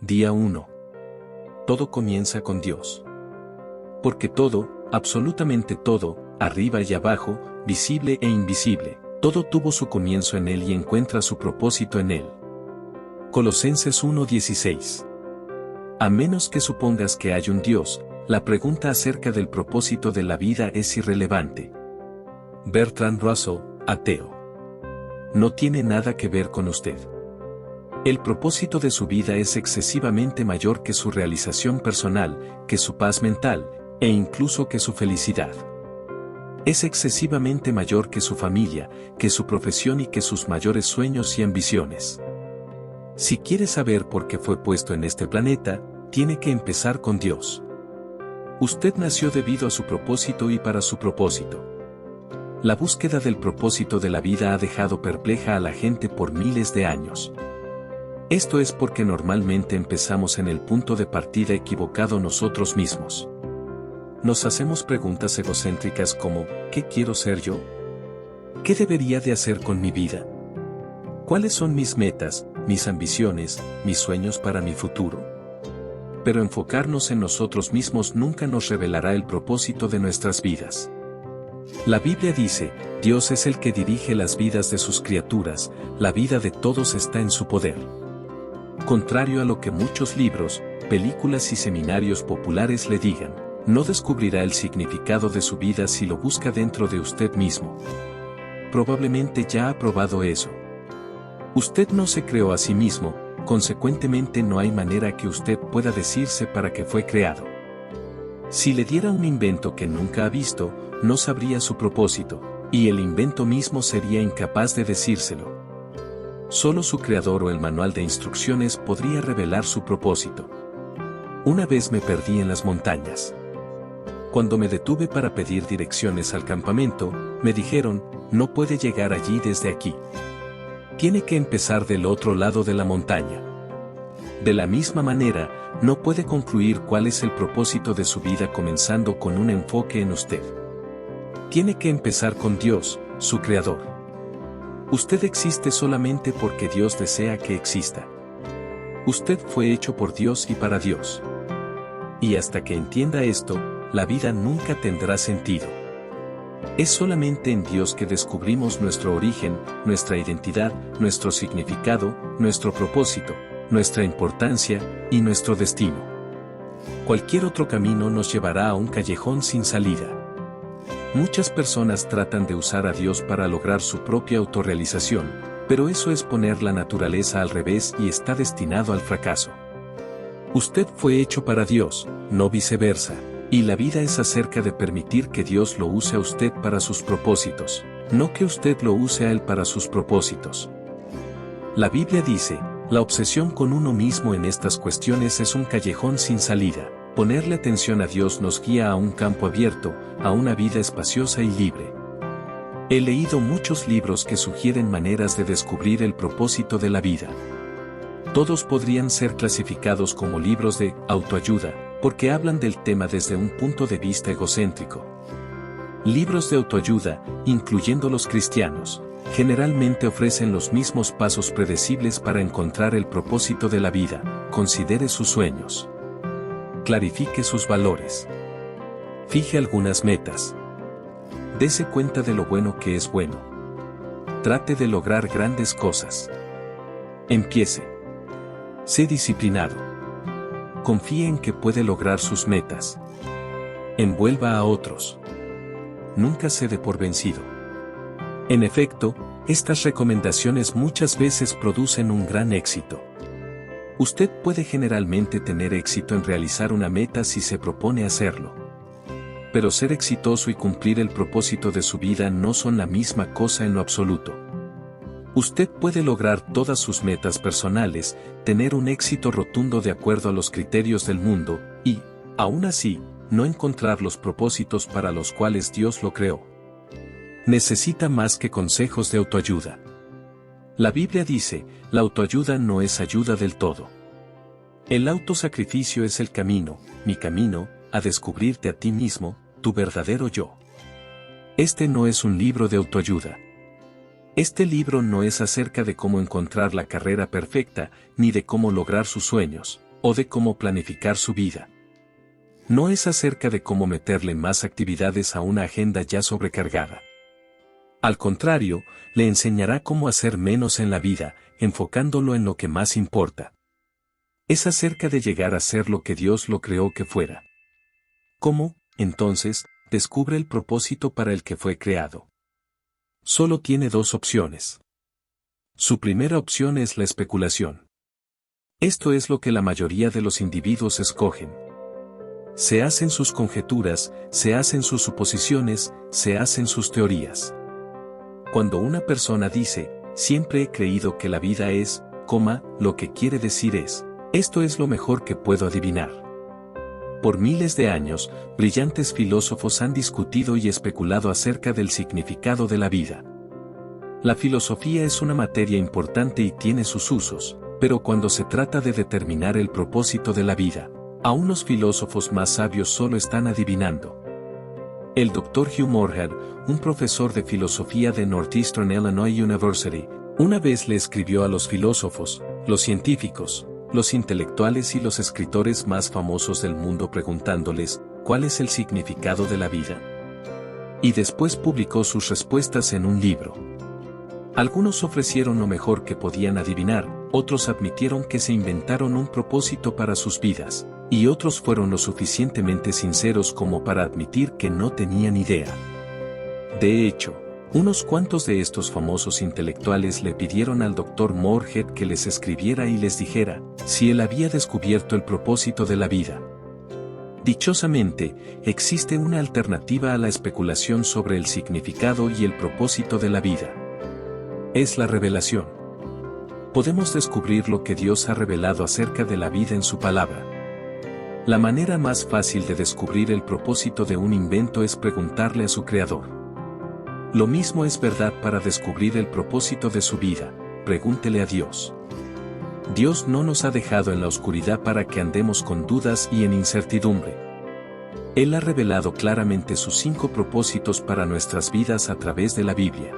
Día 1. Todo comienza con Dios. Porque todo, absolutamente todo, arriba y abajo, visible e invisible, todo tuvo su comienzo en Él y encuentra su propósito en Él. Colosenses 1:16. A menos que supongas que hay un Dios, la pregunta acerca del propósito de la vida es irrelevante. Bertrand Russell, ateo. No tiene nada que ver con usted. El propósito de su vida es excesivamente mayor que su realización personal, que su paz mental, e incluso que su felicidad. Es excesivamente mayor que su familia, que su profesión y que sus mayores sueños y ambiciones. Si quiere saber por qué fue puesto en este planeta, tiene que empezar con Dios. Usted nació debido a su propósito y para su propósito. La búsqueda del propósito de la vida ha dejado perpleja a la gente por miles de años. Esto es porque normalmente empezamos en el punto de partida equivocado nosotros mismos. Nos hacemos preguntas egocéntricas como, ¿qué quiero ser yo? ¿Qué debería de hacer con mi vida? ¿Cuáles son mis metas, mis ambiciones, mis sueños para mi futuro? Pero enfocarnos en nosotros mismos nunca nos revelará el propósito de nuestras vidas. La Biblia dice, Dios es el que dirige las vidas de sus criaturas, la vida de todos está en su poder. Contrario a lo que muchos libros, películas y seminarios populares le digan, no descubrirá el significado de su vida si lo busca dentro de usted mismo. Probablemente ya ha probado eso. Usted no se creó a sí mismo, consecuentemente no hay manera que usted pueda decirse para qué fue creado. Si le diera un invento que nunca ha visto, no sabría su propósito, y el invento mismo sería incapaz de decírselo. Solo su creador o el manual de instrucciones podría revelar su propósito. Una vez me perdí en las montañas. Cuando me detuve para pedir direcciones al campamento, me dijeron, no puede llegar allí desde aquí. Tiene que empezar del otro lado de la montaña. De la misma manera, no puede concluir cuál es el propósito de su vida comenzando con un enfoque en usted. Tiene que empezar con Dios, su creador. Usted existe solamente porque Dios desea que exista. Usted fue hecho por Dios y para Dios. Y hasta que entienda esto, la vida nunca tendrá sentido. Es solamente en Dios que descubrimos nuestro origen, nuestra identidad, nuestro significado, nuestro propósito, nuestra importancia y nuestro destino. Cualquier otro camino nos llevará a un callejón sin salida. Muchas personas tratan de usar a Dios para lograr su propia autorrealización, pero eso es poner la naturaleza al revés y está destinado al fracaso. Usted fue hecho para Dios, no viceversa, y la vida es acerca de permitir que Dios lo use a usted para sus propósitos, no que usted lo use a Él para sus propósitos. La Biblia dice, la obsesión con uno mismo en estas cuestiones es un callejón sin salida. Ponerle atención a Dios nos guía a un campo abierto, a una vida espaciosa y libre. He leído muchos libros que sugieren maneras de descubrir el propósito de la vida. Todos podrían ser clasificados como libros de autoayuda, porque hablan del tema desde un punto de vista egocéntrico. Libros de autoayuda, incluyendo los cristianos, generalmente ofrecen los mismos pasos predecibles para encontrar el propósito de la vida. Considere sus sueños. Clarifique sus valores. Fije algunas metas. Dese cuenta de lo bueno que es bueno. Trate de lograr grandes cosas. Empiece. Sé disciplinado. Confíe en que puede lograr sus metas. Envuelva a otros. Nunca se dé por vencido. En efecto, estas recomendaciones muchas veces producen un gran éxito. Usted puede generalmente tener éxito en realizar una meta si se propone hacerlo. Pero ser exitoso y cumplir el propósito de su vida no son la misma cosa en lo absoluto. Usted puede lograr todas sus metas personales, tener un éxito rotundo de acuerdo a los criterios del mundo, y, aún así, no encontrar los propósitos para los cuales Dios lo creó. Necesita más que consejos de autoayuda. La Biblia dice, la autoayuda no es ayuda del todo. El autosacrificio es el camino, mi camino, a descubrirte a ti mismo, tu verdadero yo. Este no es un libro de autoayuda. Este libro no es acerca de cómo encontrar la carrera perfecta, ni de cómo lograr sus sueños. o de cómo planificar su vida. No es acerca de cómo meterle más actividades a una agenda ya sobrecargada. Al contrario, le enseñará cómo hacer menos en la vida, enfocándolo en lo que más importa. Es acerca de llegar a ser lo que Dios lo creó que fuera. ¿Cómo, entonces, descubre el propósito para el que fue creado? Solo tiene dos opciones. Su primera opción es la especulación. Esto es lo que la mayoría de los individuos escogen. Se hacen sus conjeturas, se hacen sus suposiciones, se hacen sus teorías. Cuando una persona dice, siempre he creído que la vida es, lo que quiere decir es, esto es lo mejor que puedo adivinar. Por miles de años, brillantes filósofos han discutido y especulado acerca del significado de la vida. La filosofía es una materia importante y tiene sus usos, pero cuando se trata de determinar el propósito de la vida, aún los filósofos más sabios solo están adivinando. El Dr. Hugh Moorhead, un profesor de filosofía de Northeastern Illinois University, una vez le escribió a los filósofos, los científicos, los intelectuales y los escritores más famosos del mundo preguntándoles, ¿cuál es el significado de la vida? Y después publicó sus respuestas en un libro. Algunos ofrecieron lo mejor que podían adivinar, otros admitieron que se inventaron un propósito para sus vidas, y otros fueron lo suficientemente sinceros como para admitir que no tenían idea. De hecho, unos cuantos de estos famosos intelectuales le pidieron al Dr. Moorhead que les escribiera y les dijera, si él había descubierto el propósito de la vida. Dichosamente, existe una alternativa a la especulación sobre el significado y el propósito de la vida. Es la revelación. Podemos descubrir lo que Dios ha revelado acerca de la vida en su palabra. La manera más fácil de descubrir el propósito de un invento es preguntarle a su creador. Lo mismo es verdad para descubrir el propósito de su vida, pregúntele a Dios. Dios no nos ha dejado en la oscuridad para que andemos con dudas y en incertidumbre. Él ha revelado claramente sus 5 propósitos para nuestras vidas a través de la Biblia.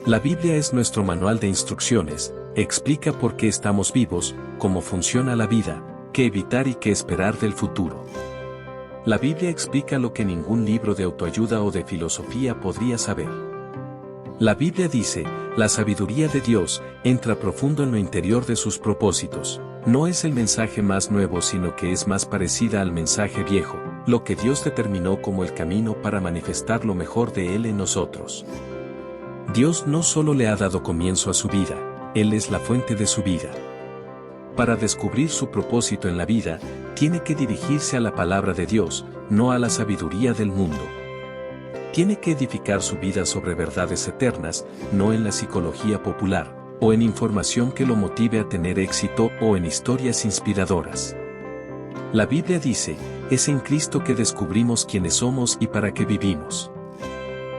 La Biblia es nuestro manual de instrucciones, explica por qué estamos vivos, cómo funciona la vida, qué evitar y qué esperar del futuro. La Biblia explica lo que ningún libro de autoayuda o de filosofía podría saber. La Biblia dice, la sabiduría de Dios entra profundo en lo interior de sus propósitos. No es el mensaje más nuevo sino que es más parecida al mensaje viejo, lo que Dios determinó como el camino para manifestar lo mejor de Él en nosotros. Dios no solo le ha dado comienzo a su vida, Él es la fuente de su vida. Para descubrir su propósito en la vida, tiene que dirigirse a la palabra de Dios, no a la sabiduría del mundo. Tiene que edificar su vida sobre verdades eternas, no en la psicología popular, o en información que lo motive a tener éxito o en historias inspiradoras. La Biblia dice, es en Cristo que descubrimos quiénes somos y para qué vivimos.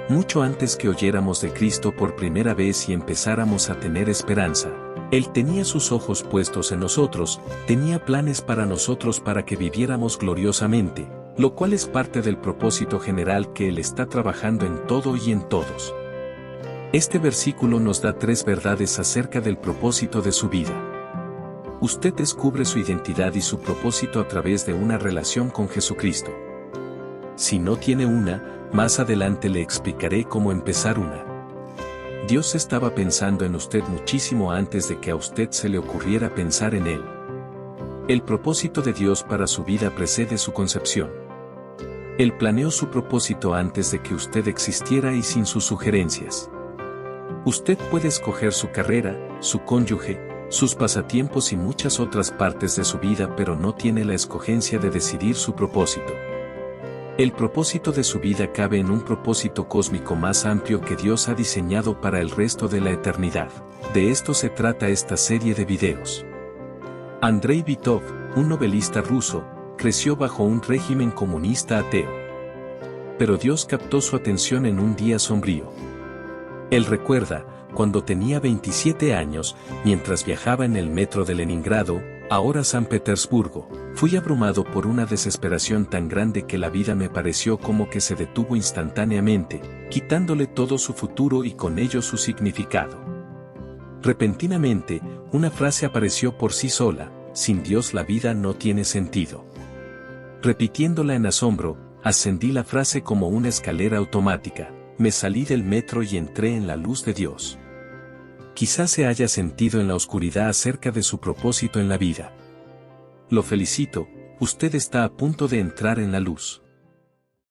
Mucho antes que oyéramos de Cristo por primera vez y empezáramos a tener esperanza, Él tenía sus ojos puestos en nosotros, tenía planes para nosotros para que viviéramos gloriosamente, lo cual es parte del propósito general que Él está trabajando en todo y en todos. Este versículo nos da 3 verdades acerca del propósito de su vida. Usted descubre su identidad y su propósito a través de una relación con Jesucristo. Si no tiene una, más adelante le explicaré cómo empezar una. Dios estaba pensando en usted muchísimo antes de que a usted se le ocurriera pensar en Él. El propósito de Dios para su vida precede su concepción. Él planeó su propósito antes de que usted existiera y sin sus sugerencias. Usted puede escoger su carrera, su cónyuge, sus pasatiempos y muchas otras partes de su vida, pero no tiene la escogencia de decidir su propósito. El propósito de su vida cabe en un propósito cósmico más amplio que Dios ha diseñado para el resto de la eternidad. De esto se trata esta serie de videos. Andrei Bitov, un novelista ruso, creció bajo un régimen comunista ateo. Pero Dios captó su atención en un día sombrío. Él recuerda, cuando tenía 27 años, mientras viajaba en el metro de Leningrado, ahora San Petersburgo, fui abrumado por una desesperación tan grande que la vida me pareció como que se detuvo instantáneamente, quitándole todo su futuro y con ello su significado. Repentinamente, una frase apareció por sí sola, sin Dios la vida no tiene sentido. Repitiéndola en asombro, ascendí la frase como una escalera automática, me salí del metro y entré en la luz de Dios. Quizás se haya sentido en la oscuridad acerca de su propósito en la vida. Lo felicito, usted está a punto de entrar en la luz.